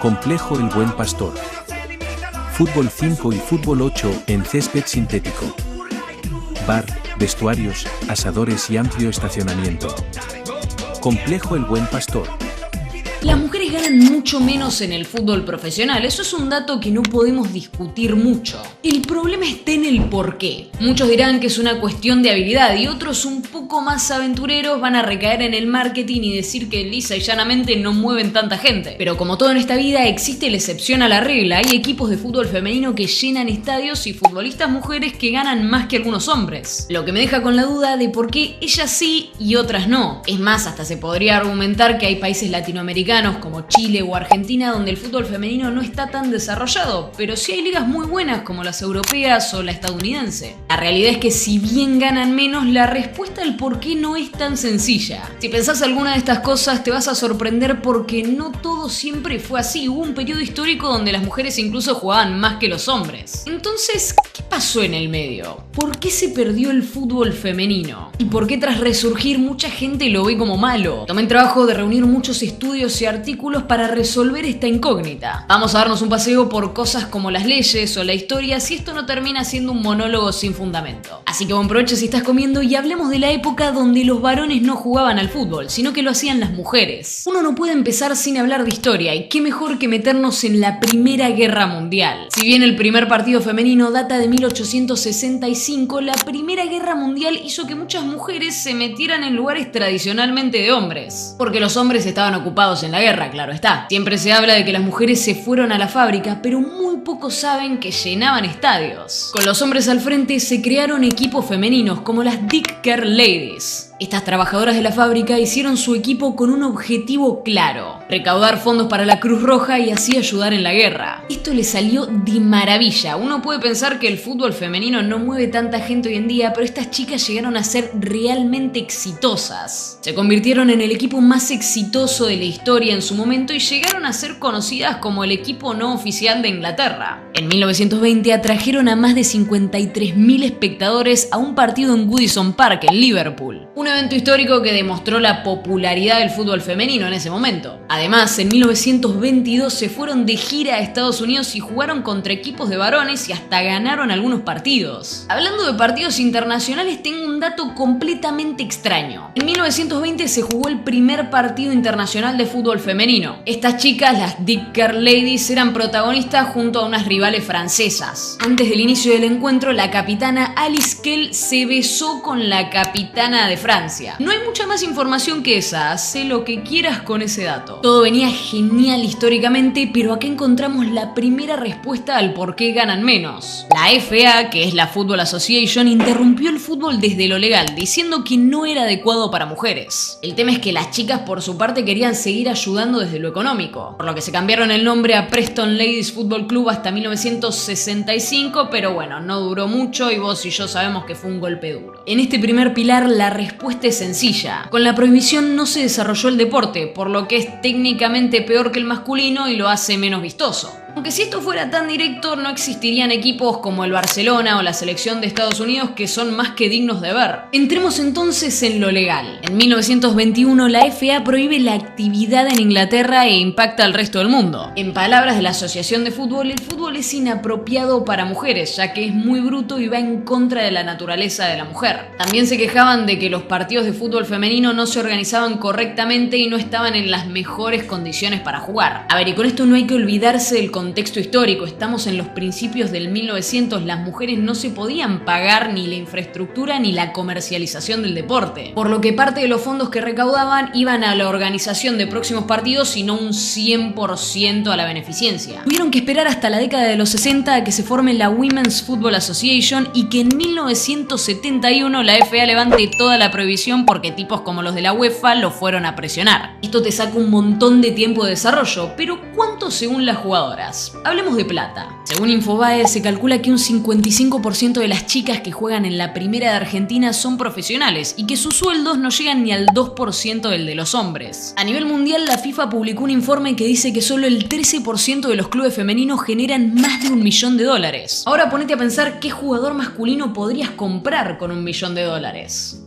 Complejo El Buen Pastor. Fútbol 5 y fútbol 8 en césped sintético. Bar, vestuarios, asadores y amplio estacionamiento. Complejo El Buen Pastor. Las mujeres ganan mucho menos en el fútbol profesional, eso es un dato que no podemos discutir mucho. El problema está en el porqué. Muchos dirán que es una cuestión de habilidad y otros un poco más aventureros van a recaer en el marketing y decir que lisa y llanamente no mueven tanta gente. Pero como todo en esta vida existe la excepción a la regla. Hay equipos de fútbol femenino que llenan estadios y futbolistas mujeres que ganan más que algunos hombres. Lo que me deja con la duda de por qué ellas sí y otras no. Es más, hasta se podría argumentar que hay países latinoamericanos como Chile o Argentina donde el fútbol femenino no está tan desarrollado, pero sí hay ligas muy buenas como las europeas o la estadounidense. La realidad es que si bien ganan menos, la respuesta al por qué no es tan sencilla. Si pensás alguna de estas cosas te vas a sorprender porque no todo siempre fue así. Hubo un periodo histórico donde las mujeres incluso jugaban más que los hombres. Entonces, ¿qué pasó en el medio? ¿Por qué se perdió el fútbol femenino? ¿Y por qué tras resurgir mucha gente lo ve como malo? Tomé el trabajo de reunir muchos estudios y artículos para resolver esta incógnita. Vamos a darnos un paseo por cosas como las leyes o la historia si esto no termina siendo un monólogo sin fundamento. Así que buen provecho si estás comiendo y hablemos de la época donde los varones no jugaban al fútbol, sino que lo hacían las mujeres. Uno no puede empezar sin hablar de historia y qué mejor que meternos en la Primera Guerra Mundial. Si bien el primer partido femenino data de 1865, la Primera Guerra Mundial hizo que muchas mujeres se metieran en lugares tradicionalmente de hombres, porque los hombres estaban ocupados en la guerra, claro está. Siempre se habla de que las mujeres se fueron a la fábrica, pero muy pocos saben que llenaban estadios. Con los hombres al frente se crearon equipos femeninos como las Dick Care Ladies. Estas trabajadoras de la fábrica hicieron su equipo con un objetivo claro: recaudar fondos para la Cruz Roja y así ayudar en la guerra. Esto les salió de maravilla. Uno puede pensar que el fútbol femenino no mueve tanta gente hoy en día, pero estas chicas llegaron a ser realmente exitosas. Se convirtieron en el equipo más exitoso de la historia en su momento y llegaron a ser conocidas como el equipo no oficial de Inglaterra. En 1920 atrajeron a más de 53.000 espectadores a un partido en Goodison Park, en Liverpool. Un evento histórico que demostró la popularidad del fútbol femenino en ese momento. Además, en 1922 se fueron de gira a Estados Unidos y jugaron contra equipos de varones y hasta ganaron algunos partidos. Hablando de partidos internacionales, tengo un dato completamente extraño. En 1920 se jugó el primer partido internacional de fútbol femenino. Estas chicas, las Dick Care Ladies, eran protagonistas junto a unas rivales francesas. Antes del inicio del encuentro, la capitana Alice Kell se besó con la capitana de Francia. No hay mucha más información que esa, hacé lo que quieras con ese dato. Todo venía genial históricamente, pero acá encontramos la primera respuesta al por qué ganan menos. La FA, que es la Football Association, interrumpió el fútbol desde lo legal, diciendo que no era adecuado para mujeres. El tema es que las chicas por su parte querían seguir ayudando desde lo económico, por lo que se cambiaron el nombre a Preston Ladies Football Club hasta 1965, pero bueno, no duró mucho y vos y yo sabemos que fue un golpe duro. En este primer pilar la respuesta es sencilla. Con la prohibición no se desarrolló el deporte, por lo que es técnicamente peor que el masculino y lo hace menos vistoso. Aunque si esto fuera tan directo, no existirían equipos como el Barcelona o la selección de Estados Unidos que son más que dignos de ver. Entremos entonces en lo legal. En 1921 la FA prohíbe la actividad en Inglaterra e impacta al resto del mundo. En palabras de la Asociación de Fútbol, el fútbol es inapropiado para mujeres, ya que es muy bruto y va en contra de la naturaleza de la mujer. También se quejaban de que los partidos de fútbol femenino no se organizaban correctamente y no estaban en las mejores condiciones para jugar. A ver, y con esto no hay que olvidarse del contexto histórico. Estamos en los principios del 1900, las mujeres no se podían pagar ni la infraestructura ni la comercialización del deporte, por lo que parte de los fondos que recaudaban iban a la organización de próximos partidos y no un 100% a la beneficencia. Tuvieron que esperar hasta la década de los 60 a que se forme la Women's Football Association y que en 1971 la FA levante toda la prohibición porque tipos como los de la UEFA lo fueron a presionar. Esto te saca un montón de tiempo de desarrollo, pero ¿cuánto según las jugadoras? Hablemos de plata. Según Infobae, se calcula que un 55% de las chicas que juegan en la primera de Argentina son profesionales y que sus sueldos no llegan ni al 2% del de los hombres. A nivel mundial, la FIFA publicó un informe que dice que solo el 13% de los clubes femeninos generan más de $1 millón. Ahora ponete a pensar qué jugador masculino podrías comprar con $1 millón.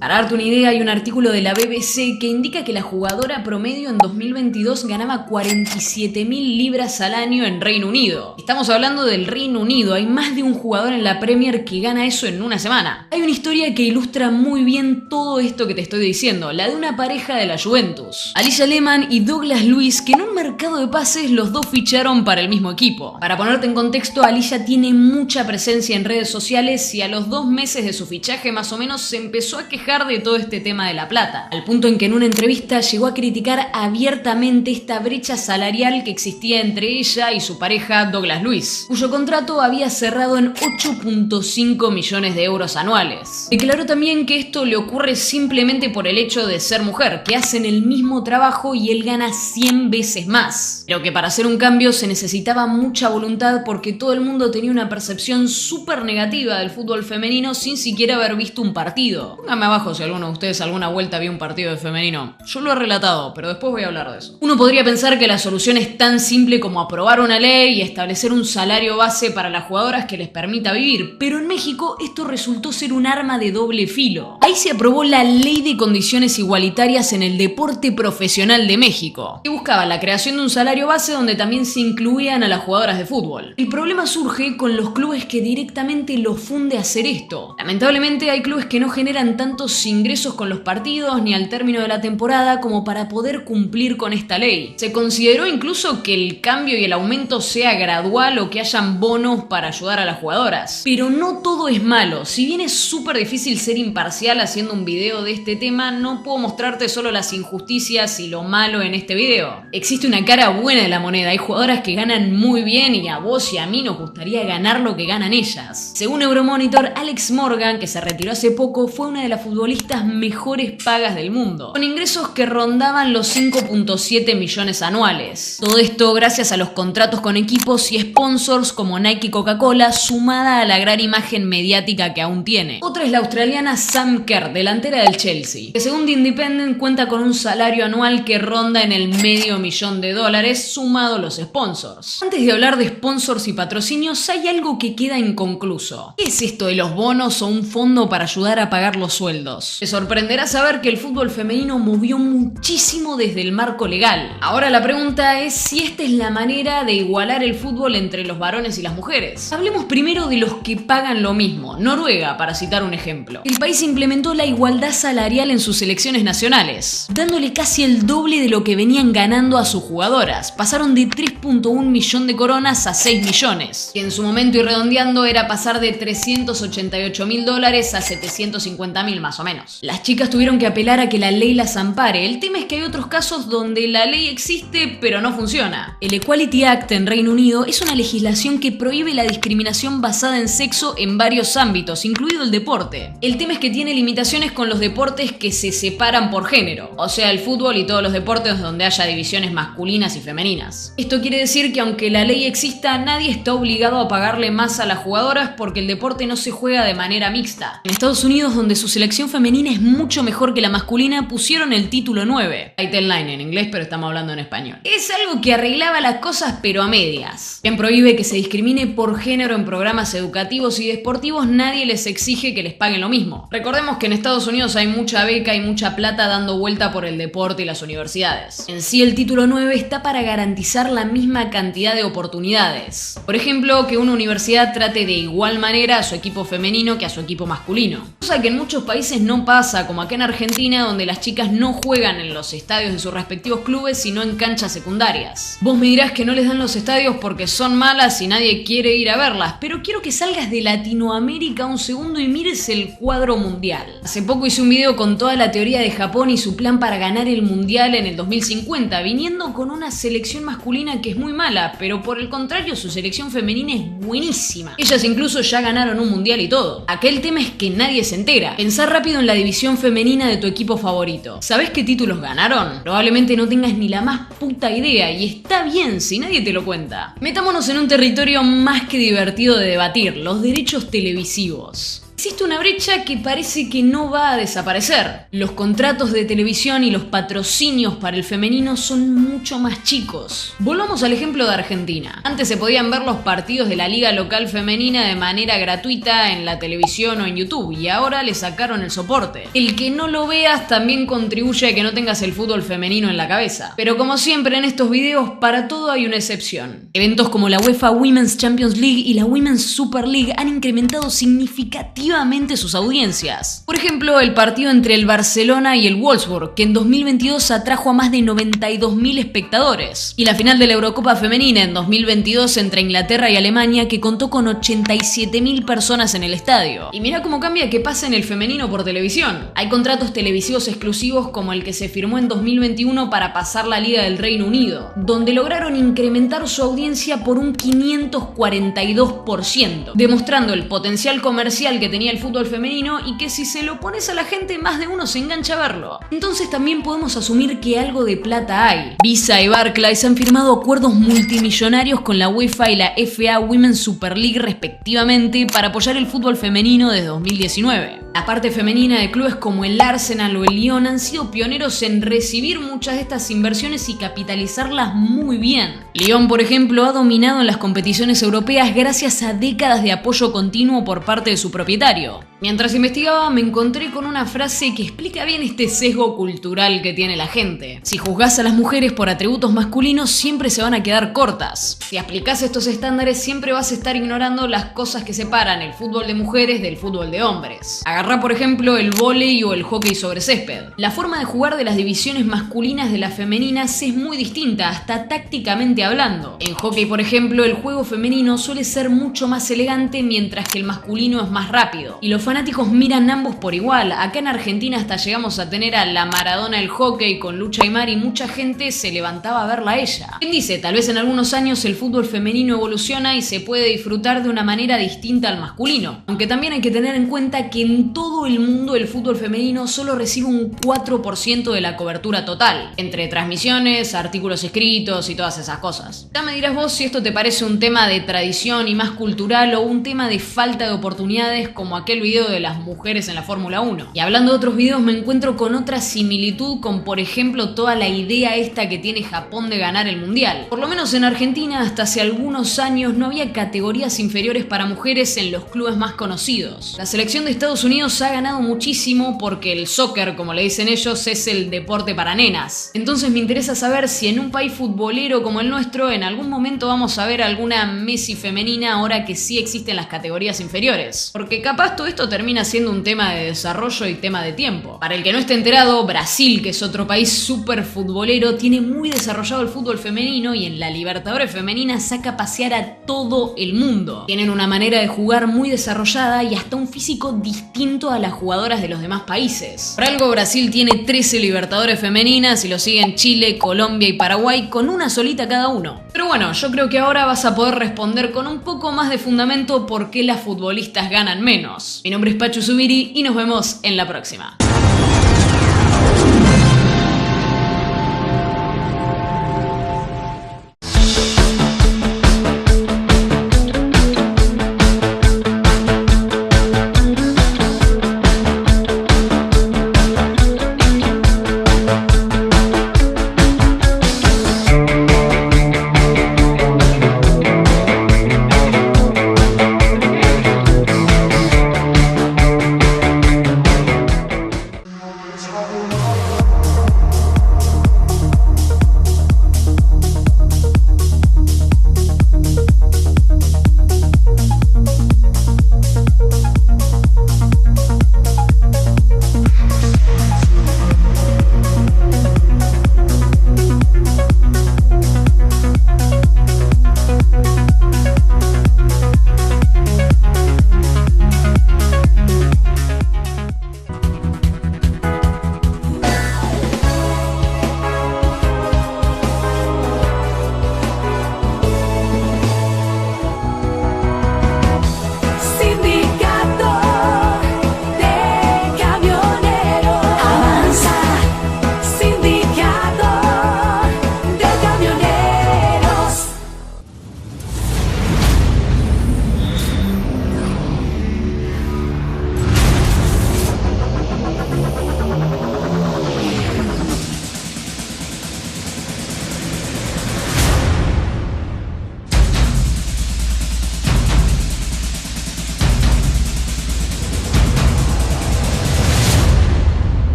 Para darte una idea, hay un artículo de la BBC que indica que la jugadora promedio en 2022 ganaba 47.000 libras al año en Reino Unido. Estamos hablando del Reino Unido, hay más de un jugador en la Premier que gana eso en una semana. Hay una historia que ilustra muy bien todo esto que te estoy diciendo, la de una pareja de la Juventus, Alisha Lehmann y Douglas Luiz, que en un mercado de pases los dos ficharon para el mismo equipo. Para ponerte en contexto, Alisha tiene mucha presencia en redes sociales y a los 2 meses de su fichaje más o menos se empezó a quejar de todo este tema de la plata, al punto en que en una entrevista llegó a criticar abiertamente esta brecha salarial que existía entre ella y su pareja Douglas Luiz, cuyo contrato había cerrado en 8.5 millones de euros anuales. Declaró también que esto le ocurre simplemente por el hecho de ser mujer, que hacen el mismo trabajo y él gana 100 veces más, pero que para hacer un cambio se necesitaba mucha voluntad porque todo el mundo tenía una percepción súper negativa del fútbol femenino sin siquiera haber visto un partido. Pónganme abajo si alguno de ustedes alguna vuelta vio un partido de femenino. Yo lo he relatado, pero después voy a hablar de eso. Uno podría pensar que la solución es tan simple como aprobar una ley y establecer un salario base para las jugadoras que les permita vivir, pero en México esto resultó ser un arma de doble filo. Ahí se aprobó la Ley de Condiciones Igualitarias en el Deporte Profesional de México, que buscaba la creación de un salario base donde también se incluían a las jugadoras de fútbol. El problema surge con los clubes que directamente los funde a hacer esto. Lamentablemente hay clubes que no generan tantos ingresos con los partidos ni al término de la temporada como para poder cumplir con esta ley. Se consideró incluso que el cambio y el aumento sea gradual o que hayan bonos para ayudar a las jugadoras. Pero no todo es malo. Si bien es súper difícil ser imparcial haciendo un video de este tema, no puedo mostrarte solo las injusticias y lo malo en este video. Existe una cara buena de la moneda. Hay jugadoras que ganan muy bien y a vos y a mí nos gustaría ganar lo que ganan ellas. Según Euromonitor, Alex Morgan, que se retiró hace poco, fue una de las futbolistas mejores pagas del mundo, con ingresos que rondaban los 5.7 millones anuales. Todo esto gracias a los contratos con equipos y sponsors como Nike y Coca-Cola, sumada a la gran imagen mediática que aún tiene. Otra es la australiana Sam Kerr, delantera del Chelsea, que según The Independent cuenta con un salario anual que ronda en el $500,000 sumado los sponsors. Antes de hablar de sponsors y patrocinios, hay algo que queda inconcluso. ¿Qué es esto de los bonos o un fondo para ayudar a pagar los sueldos? Te sorprenderá saber que el fútbol femenino movió muchísimo desde el marco legal. Ahora la pregunta es si esta es la manera de igualar el fútbol entre los varones y las mujeres. Hablemos primero de los que pagan lo mismo. Noruega, para citar un ejemplo. El país implementó la igualdad salarial en sus selecciones nacionales, dándole casi el doble de lo que venían ganando a sus jugadoras. Pasaron de 3.1 millón de coronas a 6 millones, que en su momento y redondeando era pasar de $388.000 a 750.000 más o menos. Las chicas tuvieron que apelar a que la ley las ampare. El tema es que hay otros casos donde la ley existe pero no funciona. El Equality Act en Reino Unido es una legislación que prohíbe la discriminación basada en sexo en varios ámbitos, incluido el deporte. El tema es que tiene limitaciones con los deportes que se separan por género, o sea, el fútbol y todos los deportes donde haya divisiones masculinas y femeninas. Esto quiere decir que aunque la ley exista, nadie está obligado a pagarle más a las jugadoras porque el deporte no se juega de manera mixta. En Estados Unidos, donde su selección femenina es mucho mejor que la masculina, pusieron el título 9. Title 9 en inglés, pero estamos hablando en español. Es algo que arreglaba las cosas pero a medias. Quien prohíbe que se discrimine por género en programas educativos y deportivos, nadie les exige que les paguen lo mismo. Recordemos que en Estados Unidos hay mucha beca y mucha plata dando vuelta por el deporte y las universidades. En sí, el título 9 está para garantizar la misma cantidad de oportunidades. Por ejemplo, que una universidad trate de igual manera a su equipo femenino que a su equipo masculino. Cosa que en muchos países no pasa, como acá en Argentina, donde las chicas no juegan en los estadios de sus respectivos clubes, sino en canchas secundarias. Vos me dirás que no les dan los estadios porque son malas y nadie quiere ir a verlas, pero quiero que salgas de Latinoamérica un segundo y mires el cuadro mundial. Hace poco hice un video con toda la teoría de Japón y su plan para ganar el mundial en el 2050, viniendo con una selección masculina que es muy mala, pero por el contrario su selección femenina es buenísima. Ellas incluso ya ganaron un mundial y todo. Acá el tema es que nadie se entera. Pensá rápido en la división femenina de tu equipo favorito. ¿Sabés qué títulos ganaron? Probablemente no tengas ni la más puta idea y está bien si nadie te lo cuenta. Metámonos en un territorio territorio más que divertido de debatir, los derechos televisivos. Existe una brecha que parece que no va a desaparecer. Los contratos de televisión y los patrocinios para el femenino son mucho más chicos. Volvamos al ejemplo de Argentina. Antes se podían ver los partidos de la liga local femenina de manera gratuita en la televisión o en YouTube y ahora le sacaron el soporte. El que no lo veas también contribuye a que no tengas el fútbol femenino en la cabeza. Pero como siempre en estos videos, para todo hay una excepción. Eventos como la UEFA Women's Champions League y la Women's Super League han incrementado significativamente sus audiencias. Por ejemplo, el partido entre el Barcelona y el Wolfsburg, que en 2022 atrajo a más de 92.000 espectadores. Y la final de la Eurocopa Femenina en 2022 entre Inglaterra y Alemania, que contó con 87.000 personas en el estadio. Y mira cómo cambia que pasa en el femenino por televisión. Hay contratos televisivos exclusivos como el que se firmó en 2021 para pasar la Liga del Reino Unido, donde lograron incrementar su audiencia por un 542%, demostrando el potencial comercial que tenía el fútbol femenino y que si se lo pones a la gente, más de uno se engancha a verlo. Entonces también podemos asumir que algo de plata hay. Visa y Barclays han firmado acuerdos multimillonarios con la UEFA y la FA Women's Super League respectivamente para apoyar el fútbol femenino desde 2019. La parte femenina de clubes como el Arsenal o el Lyon han sido pioneros en recibir muchas de estas inversiones y capitalizarlas muy bien. Lyon, por ejemplo, ha dominado en las competiciones europeas gracias a décadas de apoyo continuo por parte de su propietario. Mientras investigaba me encontré con una frase que explica bien este sesgo cultural que tiene la gente. Si juzgás a las mujeres por atributos masculinos siempre se van a quedar cortas. Si aplicás estos estándares siempre vas a estar ignorando las cosas que separan el fútbol de mujeres del fútbol de hombres. Agarrá por ejemplo el vóley o el hockey sobre césped. La forma de jugar de las divisiones masculinas de las femeninas es muy distinta, hasta tácticamente hablando. En hockey por ejemplo el juego femenino suele ser mucho más elegante mientras que el masculino es más rápido. Y los fanáticos miran ambos por igual. Acá en Argentina hasta llegamos a tener a la Maradona del hockey con Lucha Aymar y mucha gente se levantaba a verla a ella. ¿Quién dice? Tal vez en algunos años el fútbol femenino evoluciona y se puede disfrutar de una manera distinta al masculino. Aunque también hay que tener en cuenta que en todo el mundo el fútbol femenino solo recibe un 4% de la cobertura total, entre transmisiones, artículos escritos y todas esas cosas. Ya me dirás vos si esto te parece un tema de tradición y más cultural o un tema de falta de oportunidades como aquel video de las mujeres en la Fórmula 1. Y hablando de otros videos me encuentro con otra similitud con por ejemplo toda la idea esta que tiene Japón de ganar el mundial. Por lo menos en Argentina hasta hace algunos años no había categorías inferiores para mujeres en los clubes más conocidos. La selección de Estados Unidos ha ganado muchísimo porque el soccer, como le dicen ellos, es el deporte para nenas. Entonces me interesa saber si en un país futbolero como el nuestro en algún momento vamos a ver alguna Messi femenina ahora que sí existen las categorías inferiores. Porque capaz todo esto termina siendo un tema de desarrollo y tema de tiempo. Para el que no esté enterado, Brasil, que es otro país súper futbolero, tiene muy desarrollado el fútbol femenino y en la Libertadores femenina saca a pasear a todo el mundo. Tienen una manera de jugar muy desarrollada y hasta un físico distinto a las jugadoras de los demás países. Por algo Brasil tiene 13 Libertadores femeninas y lo siguen Chile, Colombia y Paraguay con una solita cada uno. Pero bueno, yo creo que ahora vas a poder responder con un poco más de fundamento por qué las futbolistas ganan menos. Mi nombre es Pachu Zubiri y nos vemos en la próxima.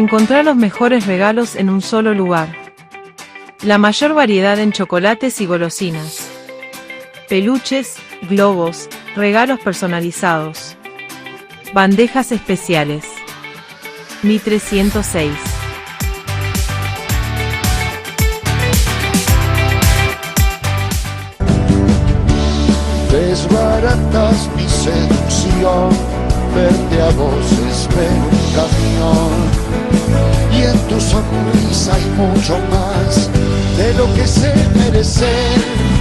Encontrar los mejores regalos en un solo lugar. La mayor variedad en chocolates y golosinas. Peluches, globos, regalos personalizados. Bandejas especiales. Mitre 106. Desbaratas mi seducción, verte a vos es ver un camión, y en tu sonrisa hay mucho más de lo que sé merecer.